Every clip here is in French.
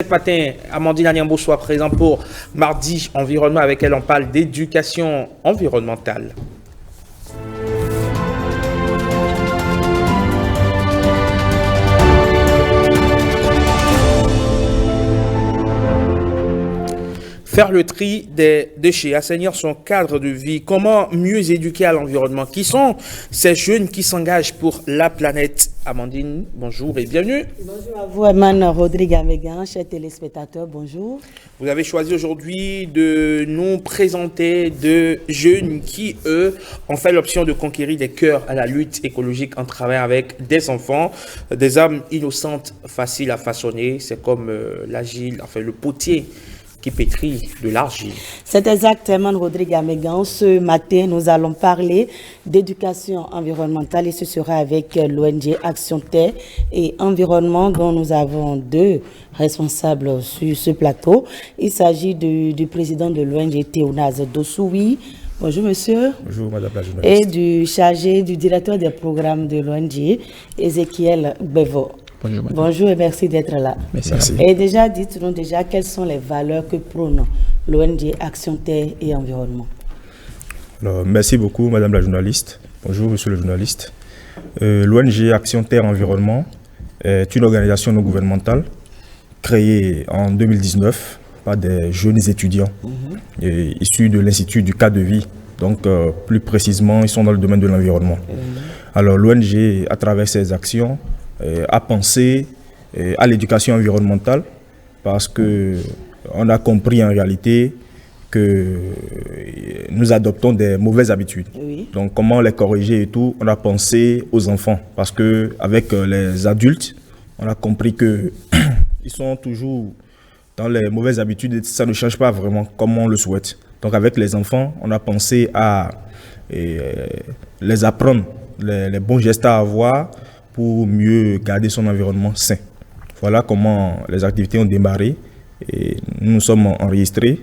Ce matin, Amandine Agnambo soit présente pour Mardi Environnement, avec elle on parle d'éducation environnementale. Faire le tri des déchets, assainir son cadre de vie, comment mieux éduquer à l'environnement? Qui sont ces jeunes qui s'engagent pour la planète? Amandine, bonjour et bienvenue. Bonjour à vous, Eman Rodrigue Amégan, chers téléspectateurs, bonjour. Vous avez choisi aujourd'hui de nous présenter deux jeunes qui, eux, ont fait l'option de conquérir des cœurs à la lutte écologique en travaillant avec des enfants, des âmes innocentes, faciles à façonner. C'est comme l'agile, enfin le potier qui pétrit de l'argile. C'est exactement Rodrigue Amégan. Ce matin, nous allons parler d'éducation environnementale et ce sera avec l'ONG Action Terre et Environnement dont nous avons deux responsables sur ce plateau. Il s'agit du président de l'ONG Théonaz Dossoui. Bonjour monsieur. Bonjour madame la journaliste. Et du directeur des programmes de l'ONG, Ezekiel Bevo. Bonjour, madame. Bonjour et merci d'être là. Merci. Et déjà, dites-nous déjà quelles sont les valeurs que prône l'ONG Action Terre et Environnement. Alors, merci beaucoup madame la journaliste. Bonjour monsieur le journaliste. L'ONG Action Terre Environnement est une organisation non gouvernementale créée en 2019 par des jeunes étudiants issus de l'Institut du cadre de vie. Donc plus précisément, ils sont dans le domaine de l'environnement. Alors l'ONG, à travers ses actions, a pensé à l'éducation environnementale parce qu'on a compris en réalité que nous adoptons des mauvaises habitudes. Oui. Donc comment les corriger et tout, on a pensé aux enfants parce qu'avec les adultes, on a compris qu'ils sont toujours dans les mauvaises habitudes et ça ne change pas vraiment comme on le souhaite. Donc avec les enfants, on a pensé à les apprendre les bons gestes à avoir pour mieux garder son environnement sain. Voilà comment les activités ont démarré et nous nous sommes enregistrés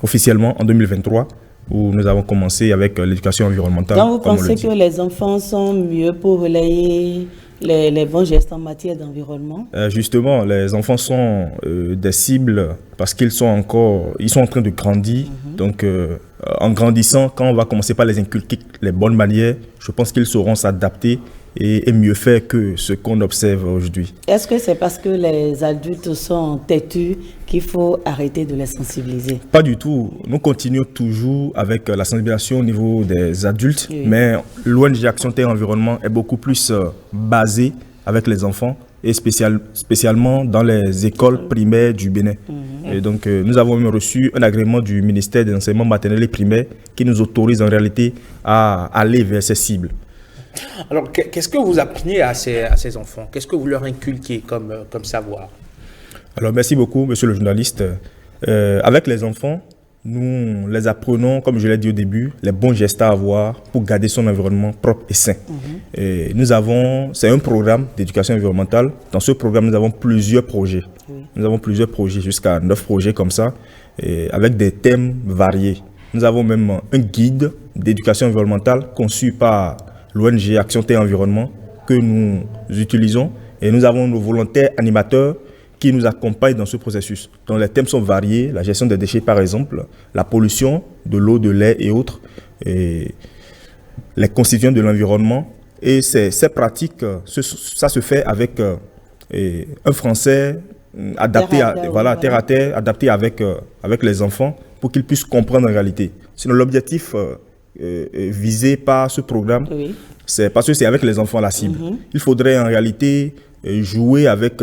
officiellement en 2023 où nous avons commencé avec l'éducation environnementale. Donc vous pensez que les enfants sont mieux pour relayer les bons gestes en matière d'environnement? Justement, les enfants sont des cibles parce qu'ils sont en train de grandir. Donc en grandissant, quand on va commencer par les inculquer les bonnes manières, je pense qu'ils sauront s'adapter et mieux faire que ce qu'on observe aujourd'hui. Est-ce que c'est parce que les adultes sont têtus qu'il faut arrêter de les sensibiliser? Pas du tout. Nous continuons toujours avec la sensibilisation au niveau des adultes, oui. Mais l'ONG Action Terre Environnement est beaucoup plus basée avec les enfants et spécialement dans les écoles primaires du Bénin. Et donc, nous avons même reçu un agrément du ministère de l'enseignement maternel et primaire qui nous autorise en réalité à aller vers ces cibles. Alors, qu'est-ce que vous apprenez à ces enfants? Qu'est-ce que vous leur inculquez comme savoir? Alors, merci beaucoup, monsieur le journaliste. Avec les enfants, nous les apprenons, comme je l'ai dit au début, les bons gestes à avoir pour garder son environnement propre et sain. Et c'est un programme d'éducation environnementale. Dans ce programme, nous avons plusieurs projets. Nous avons plusieurs projets, jusqu'à 9 projets comme ça, avec des thèmes variés. Nous avons même un guide d'éducation environnementale conçu par l'ONG Action Terre Environnement que nous utilisons et nous avons nos volontaires animateurs qui nous accompagnent dans ce processus. Donc les thèmes sont variés, la gestion des déchets par exemple, la pollution de l'eau, de l'air et autres, et les constituants de l'environnement. Et ces pratiques, ça se fait avec un français adapté terre à terre, adapté avec les enfants pour qu'ils puissent comprendre en réalité. Sinon l'objectif visé par ce programme, oui. C'est parce que c'est avec les enfants la cible. Il faudrait en réalité jouer avec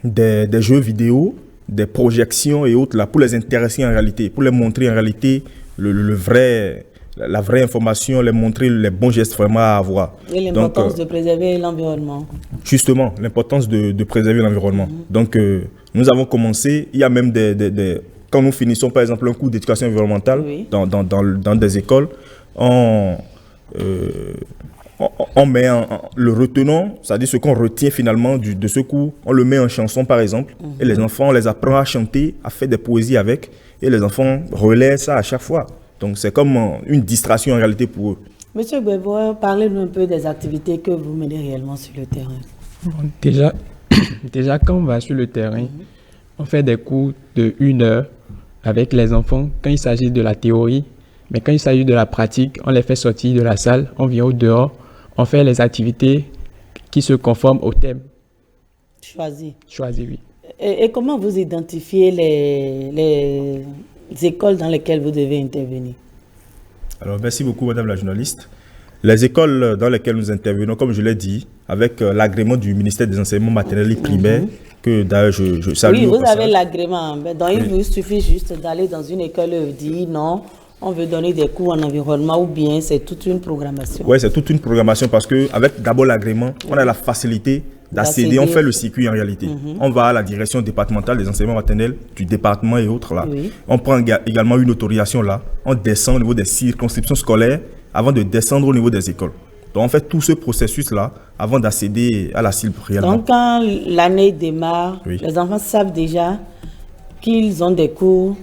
des jeux vidéo, des projections et autres là, pour les intéresser en réalité, pour les montrer en réalité la vraie information, les montrer les bons gestes vraiment à avoir. Et l'importance de préserver l'environnement. Justement, l'importance de préserver l'environnement. Donc nous avons commencé, il y a même quand nous finissons par exemple un cours d'éducation environnementale, oui. dans des écoles, on met le retenant, c'est-à-dire ce qu'on retient finalement de ce cours, on le met en chanson par exemple, et les enfants, on les apprend à chanter, à faire des poésies avec, et les enfants relaient ça à chaque fois. Donc c'est comme une distraction en réalité pour eux. Monsieur Bevo, parlez-nous un peu des activités que vous menez réellement sur le terrain. Bon, déjà, Déjà, quand on va sur le terrain, on fait des cours de 1 heure avec les enfants quand il s'agit de la théorie. Mais quand il s'agit de la pratique, on les fait sortir de la salle, on vient au dehors, on fait les activités qui se conforment au thème. Choisi, oui. Et comment vous identifiez les écoles dans lesquelles vous devez intervenir? Alors, merci beaucoup, madame la journaliste. Les écoles dans lesquelles nous intervenons, comme je l'ai dit, avec l'agrément du ministère des enseignements maternels et primaires, que d'ailleurs je salue. Oui, au vous passage. avez l'agrément. Donc, il vous suffit juste d'aller dans une école et dire non, on veut donner des cours en environnement, ou bien c'est toute une programmation. Oui, c'est toute une programmation parce qu'avec d'abord l'agrément, on a la facilité d'accéder, on fait le circuit en réalité. On va à la direction départementale des enseignements maternels du département et autres là. Oui. On prend également une autorisation là. On descend au niveau des circonscriptions scolaires avant de descendre au niveau des écoles. Donc on fait tout ce processus là avant d'accéder à la cible réellement. Donc quand l'année démarre, Oui. les enfants savent déjà qu'ils ont des cours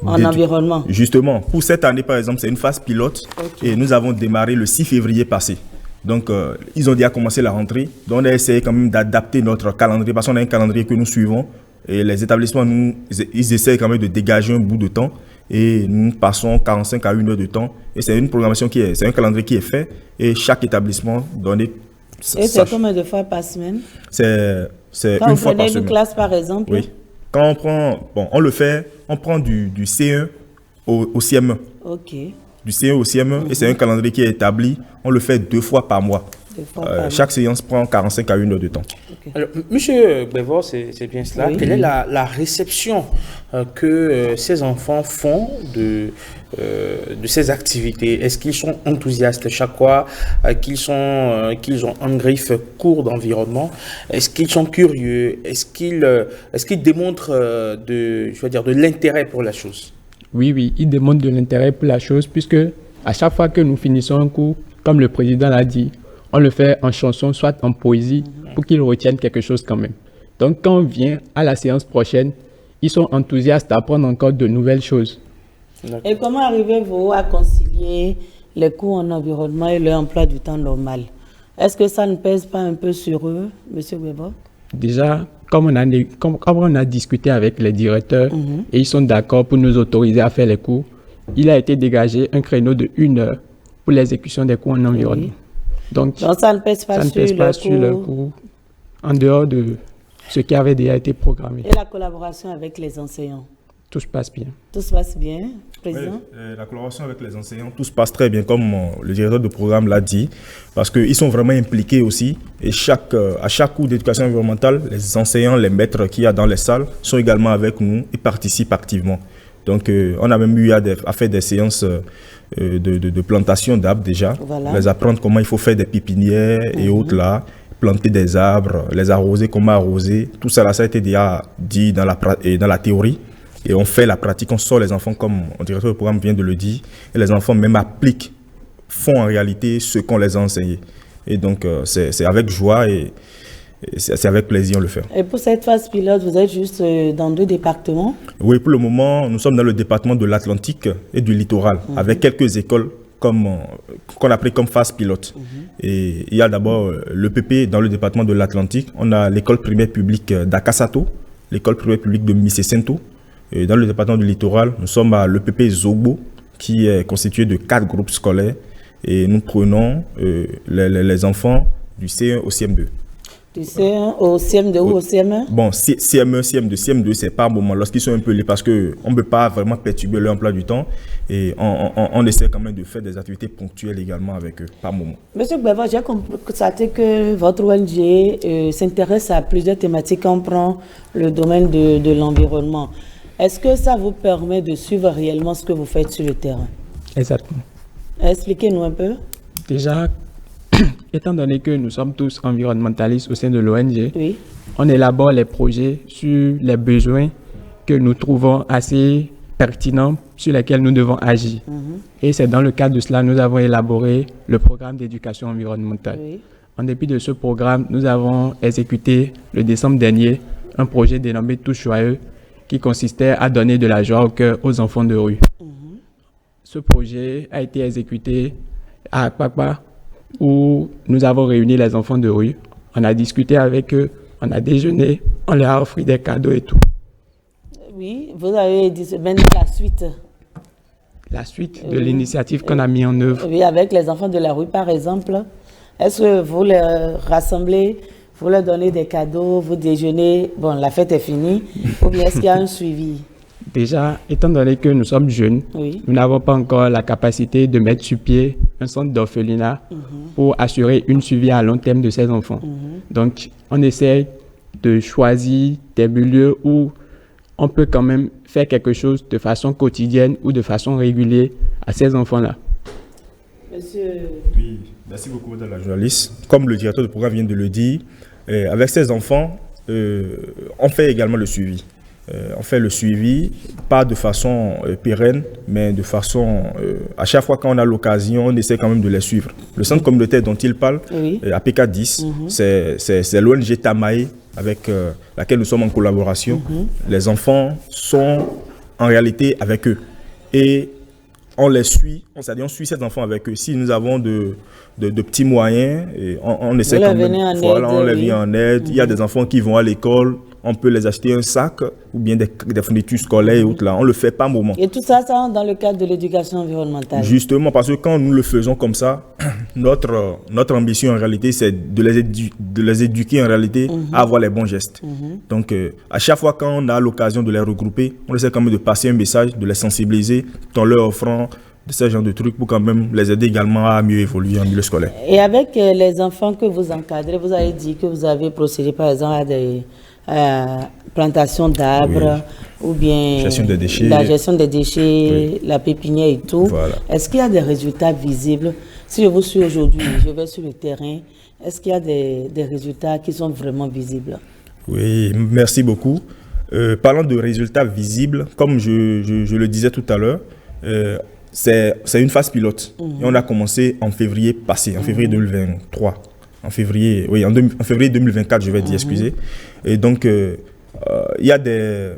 en environnement. Justement, pour cette année par exemple, c'est une phase pilote et nous avons démarré le 6 février passé. Donc, ils ont déjà commencé la rentrée. Donc, on a essayé quand même d'adapter notre calendrier parce qu'on a un calendrier que nous suivons. Et les établissements, ils essaient quand même de dégager un bout de temps. Et nous passons 45 à 1 heure de temps. Et c'est une programmation c'est un calendrier qui est fait. Et chaque établissement donne. Et c'est combien de fois par semaine? C'est Quand une vous fois par prenez semaine. une classe, par exemple? Oui. Quand on prend, on le fait, on prend du C1 au CM1. Ok. Du C1 au CM1 et c'est un calendrier qui est établi. On le fait 2 fois par mois. Chaque séance prend 45 à 1 heure de temps. Okay. Alors, Monsieur Bévor, c'est bien cela. Oui. Quelle est la réception que ces enfants font de ces activités? Est-ce qu'ils sont enthousiastes chaque fois qu'ils ont en griffe cours d'environnement? Est-ce qu'ils sont curieux? Est-ce qu'ils démontrent de l'intérêt pour la chose? Oui, ils démontrent de l'intérêt pour la chose puisque à chaque fois que nous finissons un cours, comme le président l'a dit, on le fait en chanson, soit en poésie, pour qu'ils retiennent quelque chose quand même. Donc quand on vient à la séance prochaine, ils sont enthousiastes d'apprendre encore de nouvelles choses. Et comment arrivez-vous à concilier les cours en environnement et leur emploi du temps normal? Est-ce que ça ne pèse pas un peu sur eux, Monsieur Bévor? Déjà, comme on a discuté avec les directeurs et ils sont d'accord pour nous autoriser à faire les cours, il a été dégagé un créneau de 1 heure pour l'exécution des cours en environnement. Donc ça ne pèse pas, sur le cours en dehors de ce qui avait déjà été programmé. Et la collaboration avec les enseignants? Tout se passe bien. Tout se passe bien, Président? Oui, la collaboration avec les enseignants, tout se passe très bien, comme le directeur de programme l'a dit, parce qu'ils sont vraiment impliqués aussi. Et à chaque cours d'éducation environnementale, les enseignants, les maîtres qu'il y a dans les salles sont également avec nous et participent activement. Donc, on a même eu à faire des séances de plantation d'arbres déjà, les apprendre comment il faut faire des pépinières et autres là, planter des arbres, les arroser, comment arroser. Tout ça, là, ça a été déjà dit dans la théorie. Et on fait la pratique, on sort les enfants comme le directeur du programme vient de le dire. Et les enfants même appliquent, font en réalité ce qu'on les a enseigné. Et donc, c'est avec joie et c'est avec plaisir on le fait. Et pour cette phase pilote, vous êtes juste dans 2 départements? Oui, pour le moment, nous sommes dans le département de l'Atlantique et du littoral, avec quelques écoles qu'on a pris comme phase pilote. Et il y a d'abord le PP dans le département de l'Atlantique. On a l'école primaire publique d'Akasato, l'école primaire publique de Misesento. Et dans le département du littoral, nous sommes à l'EPP Zogbo, qui est constitué de 4 groupes scolaires. Et nous prenons les enfants du C1 au CM2. Du C1 au CM2 ou au CM1? Bon, CM1, CM2, CM2, c'est par moment, lorsqu'ils sont un peu lits, parce qu'on ne peut pas vraiment perturber leur emploi du temps. Et on essaie quand même de faire des activités ponctuelles également avec eux, par moment. Monsieur Bévor, j'ai constaté que votre ONG s'intéresse à plusieurs thématiques. On prend le domaine de l'environnement. Est-ce que ça vous permet de suivre réellement ce que vous faites sur le terrain? Exactement. Expliquez-nous un peu. Déjà, étant donné que nous sommes tous environnementalistes au sein de l'ONG, Oui. on élabore les projets sur les besoins que nous trouvons assez pertinents, sur lesquels nous devons agir. Et c'est dans le cadre de cela que nous avons élaboré le programme d'éducation environnementale. Oui. En dépit de ce programme, nous avons exécuté le décembre dernier un projet dénommé Tous Joyeux, qui consistait à donner de la joie au cœur aux enfants de rue. Ce projet a été exécuté à Akpakpa, où nous avons réuni les enfants de rue. On a discuté avec eux on a déjeuné, on leur a offert des cadeaux et tout. Oui, vous avez dit maintenant la suite. La suite de l'initiative qu'on a mis en œuvre. Oui, avec les enfants de la rue, par exemple. Est-ce que vous les rassemblez, vous leur donnez des cadeaux, vous déjeunez, bon, la fête est finie, ou bien est-ce qu'il y a un suivi? Déjà, étant donné que nous sommes jeunes, Oui. nous n'avons pas encore la capacité de mettre sur pied un centre d'orphelinat pour assurer une suivi à long terme de ces enfants. Donc, on essaie de choisir des milieux où on peut quand même faire quelque chose de façon quotidienne ou de façon régulière à ces enfants-là. Monsieur... Oui, merci beaucoup, madame la journaliste. Comme le directeur du programme vient de le dire, avec ces enfants, on fait également le suivi. On fait le suivi, pas de façon pérenne, mais de façon, à chaque fois qu'on a l'occasion, on essaie quand même de les suivre. Le centre communautaire dont il parle, Oui. à PK10, c'est l'ONG Tamae avec laquelle nous sommes en collaboration. Les enfants sont en réalité avec eux. Et on les suit, c'est-à-dire on suit ces enfants avec eux. Si nous avons de petits moyens, et on essaie quand même, voilà, on les vient en aide. Il y a des enfants qui vont à l'école, on peut les acheter un sac ou bien des fournitures scolaires et autres là. On ne le fait pas à un moment. Et tout ça, ça rentre dans le cadre de l'éducation environnementale. Justement, parce que quand nous le faisons comme ça, notre ambition en réalité, c'est de les éduquer en réalité à avoir les bons gestes. Donc, à chaque fois qu'on a l'occasion de les regrouper, on essaie quand même de passer un message, de les sensibiliser, en leur offrant de ce genre de trucs pour quand même les aider également à mieux évoluer en milieu scolaire. Et avec les enfants que vous encadrez, vous avez dit que vous avez procédé par exemple à des plantations d'arbres ou bien gestion des déchets, la gestion des déchets, la pépinière et tout. Voilà. Est-ce qu'il y a des résultats visibles? Si je vous suis aujourd'hui, je vais sur le terrain, est-ce qu'il y a des résultats qui sont vraiment visibles? Oui, merci beaucoup. Parlant de résultats visibles, comme je le disais tout à l'heure, c'est une phase pilote. Et on a commencé en février passé, en février 2023. En février 2024, je vais dire, excusez. Et donc, il y a des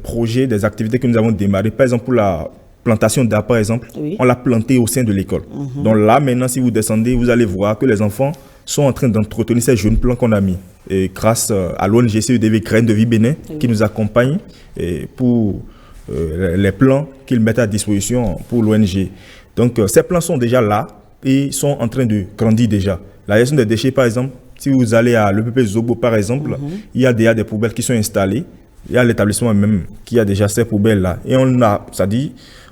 projets, des activités que nous avons démarrées. Par exemple, pour la plantation d'arbres, par exemple, on l'a planté au sein de l'école. Donc là, maintenant, si vous descendez, vous allez voir que les enfants sont en train d'entretenir ces jeunes plants qu'on a mis. Et grâce à l'ONG CEDV Graines de Vie Bénin, qui nous accompagne pour les plans qu'ils mettent à disposition pour l'ONG. Donc, ces plants sont déjà là et sont en train de grandir déjà. La gestion des déchets, par exemple, si vous allez à l'EPP Zobo, par exemple, il y a déjà des poubelles qui sont installées. Il y a l'établissement même qui a déjà ces poubelles-là. Et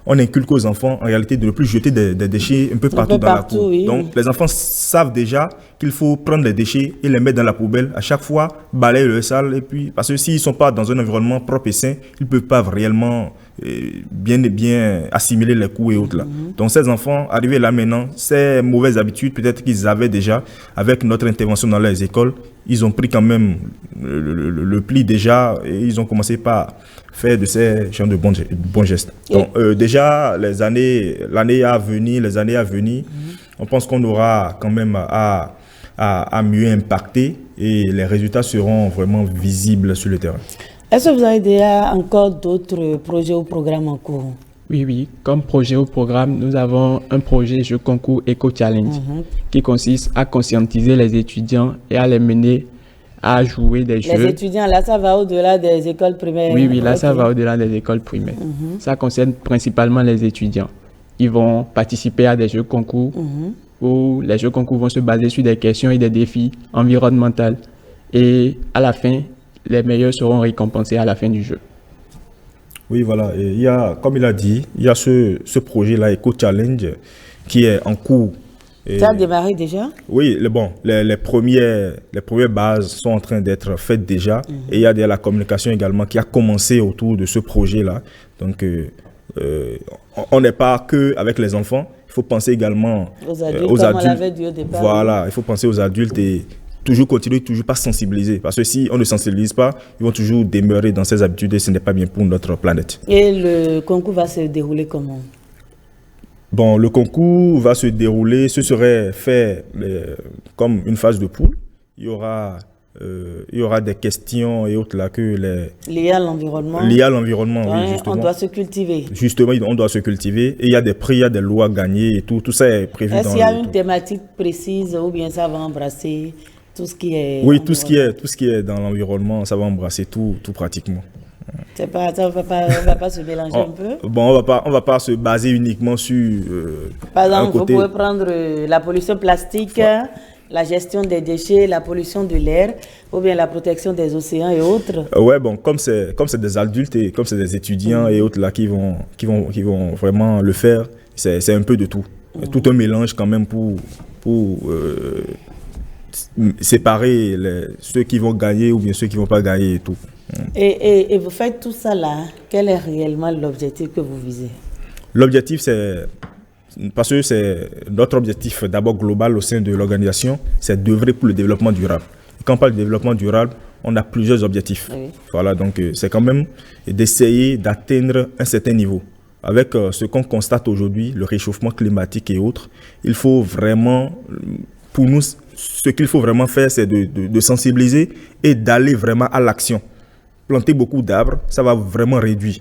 on inculque aux enfants, en réalité, de ne plus jeter des déchets un peu partout dans la cour. Oui. Donc, les enfants savent déjà qu'il faut prendre les déchets et les mettre dans la poubelle. À chaque fois, balayer le sale. Et puis, parce que s'ils ne sont pas dans un environnement propre et sain, ils ne peuvent pas réellement bien assimiler les coups et autres là. Donc, ces enfants, arrivés là maintenant, ces mauvaises habitudes, peut-être qu'ils avaient déjà, avec notre intervention dans les écoles, ils ont pris quand même le pli déjà et ils ont commencé par faire de ces genres de bons gestes. Donc, déjà, l'année à venir, on pense qu'on aura quand même à mieux impacter et les résultats seront vraiment visibles sur le terrain. Est-ce que vous avez déjà encore d'autres projets ou programmes en cours? Oui. Comme projet ou programme, nous avons un projet jeu concours Eco Challenge qui consiste à conscientiser les étudiants et à les mener à jouer des jeux. Les étudiants, là, ça va au-delà des écoles primaires? Oui, là, ça va au-delà des écoles primaires. Ça concerne principalement les étudiants. Ils vont participer à des jeux concours où les jeux concours vont se baser sur des questions et des défis environnementaux. Et à la fin, les meilleurs seront récompensés à la fin du jeu. Oui, voilà. Et il y a, comme il a dit, il y a ce projet-là, Eco Challenge, qui est en cours. Ça a démarré déjà? Oui, les premières bases sont en train d'être faites déjà. Et il y a la communication également qui a commencé autour de ce projet-là. Donc, on n'est pas que avec les enfants. Il faut penser également aux adultes. Comme on l'avait dit au départ. Voilà, il faut penser aux adultes et toujours continuer, toujours pas sensibiliser. Parce que si on ne sensibilise pas, ils vont toujours demeurer dans ces habitudes et ce n'est pas bien pour notre planète. Et le concours va se dérouler comment? Bon, le concours va se dérouler, ce serait fait comme une phase de poule. Il y aura des questions et autres là que liées à l'environnement. Liées à l'environnement, oui, justement. On doit se cultiver. Justement, on doit se cultiver. Et il y a des prix, il y a des lois gagnées et tout ça est prévu. Est-ce qu'il y a une thématique précise ou bien ça va embrasser tout ce qui est... Oui, tout ce qui est dans l'environnement, ça va embrasser tout pratiquement. On va pas se mélanger un peu. Bon, on va pas se baser uniquement sur Par exemple, un côté. vous pouvez prendre la pollution plastique, la gestion des déchets, la pollution de l'air, ou bien la protection des océans et autres. Ouais, bon, comme c'est des adultes et comme c'est des étudiants et autres là qui vont vraiment le faire, c'est un peu de tout. Tout un mélange quand même pour séparer ceux qui vont gagner ou bien ceux qui vont pas gagner et tout. Et vous faites tout ça là, quel est réellement l'objectif que vous visez? L'objectif, c'est, parce que c'est notre objectif d'abord global au sein de l'organisation, c'est d'œuvrer pour le développement durable. Et quand on parle de développement durable, on a plusieurs objectifs. Oui. Voilà, donc c'est quand même d'essayer d'atteindre un certain niveau. Avec ce qu'on constate aujourd'hui, le réchauffement climatique et autres, il faut vraiment, pour nous, ce qu'il faut vraiment faire, c'est de sensibiliser et d'aller vraiment à l'action. Planter beaucoup d'arbres, ça va vraiment réduire.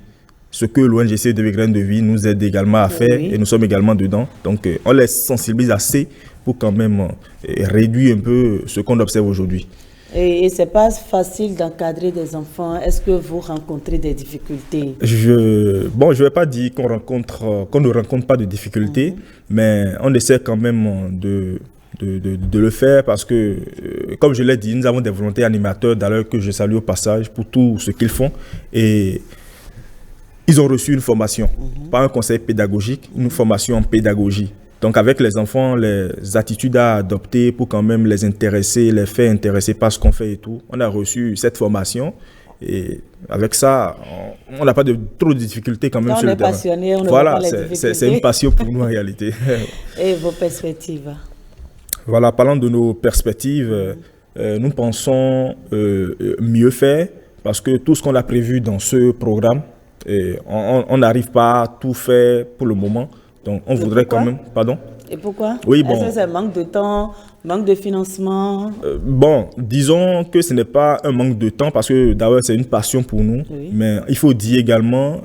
Ce que l'ONGC de Graines de Vie nous aide également à faire, et nous sommes également dedans. Donc, on les sensibilise assez pour quand même réduire un peu ce qu'on observe aujourd'hui. Et ce n'est pas facile d'encadrer des enfants. Est-ce que vous rencontrez des difficultés? Je ne vais pas dire qu'on ne rencontre pas de difficultés, mais on essaie quand même de le faire parce que, comme je l'ai dit, nous avons des volontaires animateurs d'ailleurs que je salue au passage pour tout ce qu'ils font. Et ils ont reçu une formation, pas un conseil pédagogique, une formation en pédagogie. Donc avec les enfants, les attitudes à adopter pour quand même les intéresser, les faire intéresser par ce qu'on fait et tout. On a reçu cette formation et avec ça, on n'a pas trop de difficultés quand même sur le terrain. On est passionné, on ne voit pas les difficultés. C'est une passion pour nous en réalité. Et vos perspectives? Voilà, parlant de nos perspectives, nous pensons mieux faire parce que tout ce qu'on a prévu dans ce programme, on n'arrive pas à tout faire pour le moment. Donc, on voudrait quand même... Pardon? Et pourquoi? Oui, bon. Est-ce que c'est manque de temps, manque de financement? Bon, disons que ce n'est pas un manque de temps parce que d'abord, c'est une passion pour nous. Oui. Mais il faut dire également,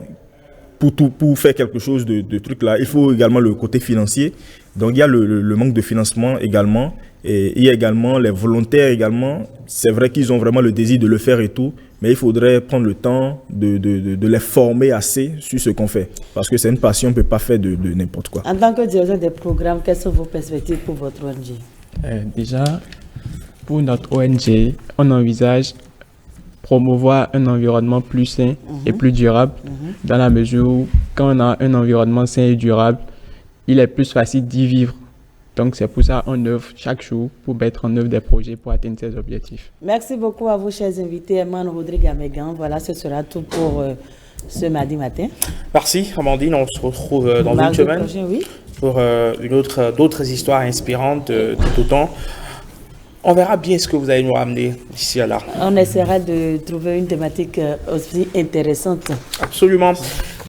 pour faire quelque chose de truc là, il faut également le côté financier. Donc, il y a le manque de financement également. Et il y a également les volontaires également. C'est vrai qu'ils ont vraiment le désir de le faire et tout. Mais il faudrait prendre le temps de les former assez sur ce qu'on fait. Parce que c'est une passion, on ne peut pas faire de n'importe quoi. En tant que directeur des programmes, quelles sont vos perspectives pour votre ONG? Déjà, pour notre ONG, on envisage promouvoir un environnement plus sain et plus durable, dans la mesure où, quand on a un environnement sain et durable, il est plus facile d'y vivre. Donc, c'est pour ça qu'on œuvre chaque jour pour mettre en œuvre des projets pour atteindre ces objectifs. Merci beaucoup à vous, chers invités. Emmanuel Rodrigue Amégan. Voilà, ce sera tout pour ce mardi matin. Merci, Amandine. On se retrouve dans une semaine prochain, oui, pour d'autres histoires inspirantes tout autant. On verra bien ce que vous allez nous ramener d'ici à là. On essaiera de trouver une thématique aussi intéressante. Absolument.